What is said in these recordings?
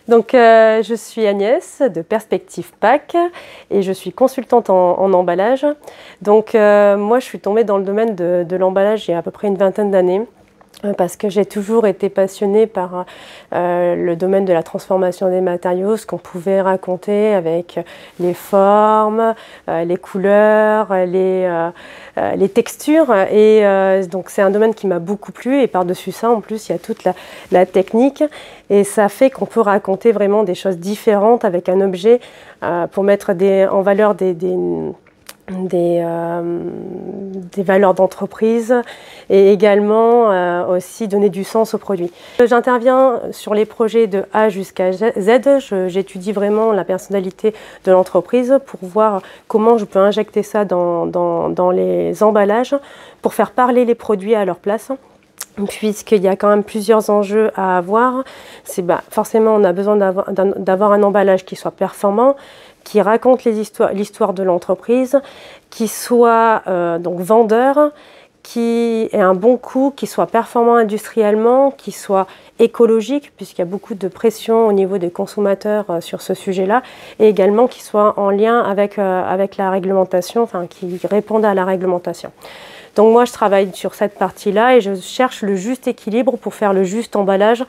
Donc, je suis Agnès de Perspective PAC et je suis consultante en emballage. Donc, moi, je suis tombée dans le domaine de l'emballage il y a à peu près une vingtaine d'années parce que j'ai toujours été passionnée par le domaine de la transformation des matériaux, ce qu'on pouvait raconter avec les formes, les couleurs, les textures. Et donc c'est un domaine qui m'a beaucoup plu et par-dessus ça, en plus, il y a toute la technique. Et ça fait qu'on peut raconter vraiment des choses différentes avec un objet pour mettre en valeur des valeurs d'entreprise et également aussi donner du sens au produit. J'interviens sur les projets de A jusqu'à Z. J'étudie vraiment la personnalité de l'entreprise pour voir comment je peux injecter ça dans les emballages pour faire parler les produits à leur place. Puisqu'il y a quand même plusieurs enjeux à avoir, forcément on a besoin d'avoir un emballage qui soit performant, qui raconte l'histoire de l'entreprise, qui soit donc vendeur, qui ait un bon coût, qui soit performant industriellement, qui soit écologique, puisqu'il y a beaucoup de pression au niveau des consommateurs sur ce sujet-là, et également qui soit en lien avec la réglementation, enfin qui réponde à la réglementation. Donc moi je travaille sur cette partie-là et je cherche le juste équilibre pour faire le juste emballage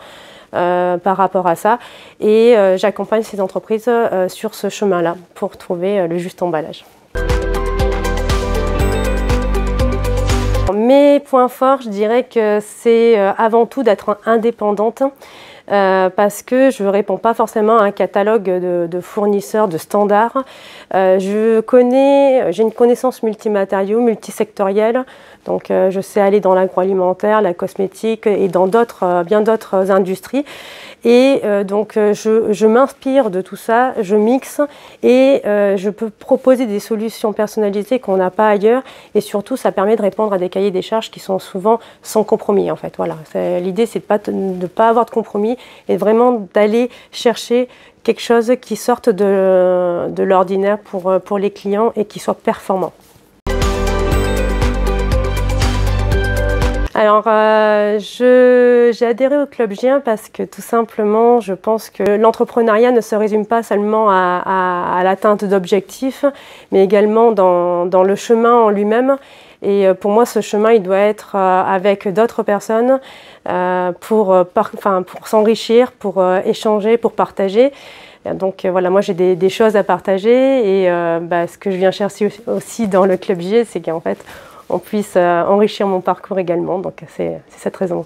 par rapport à ça. Et j'accompagne ces entreprises sur ce chemin-là pour trouver le juste emballage. Mes points forts, je dirais que c'est avant tout d'être indépendante. Parce que je ne réponds pas forcément à un catalogue de fournisseurs, de standards. J'ai une connaissance multimatériaux, multisectorielle, donc je sais aller dans l'agroalimentaire, la cosmétique et dans bien d'autres industries. Et donc je m'inspire de tout ça, je mixe et je peux proposer des solutions personnalisées qu'on n'a pas ailleurs et surtout ça permet de répondre à des cahiers des charges qui sont souvent sans compromis en fait. Voilà. L'idée c'est de ne pas avoir de compromis et vraiment d'aller chercher quelque chose qui sorte de l'ordinaire pour les clients et qui soit performant. Alors, j'ai adhéré au Club J1 parce que tout simplement, je pense que l'entrepreneuriat ne se résume pas seulement à l'atteinte d'objectifs, mais également dans le chemin en lui-même. Et pour moi, ce chemin, il doit être avec d'autres personnes pour s'enrichir, pour échanger, pour partager. Donc voilà, moi j'ai des choses à partager et ce que je viens chercher aussi dans le Club J, c'est qu'en fait, on puisse enrichir mon parcours également. Donc c'est cette raison.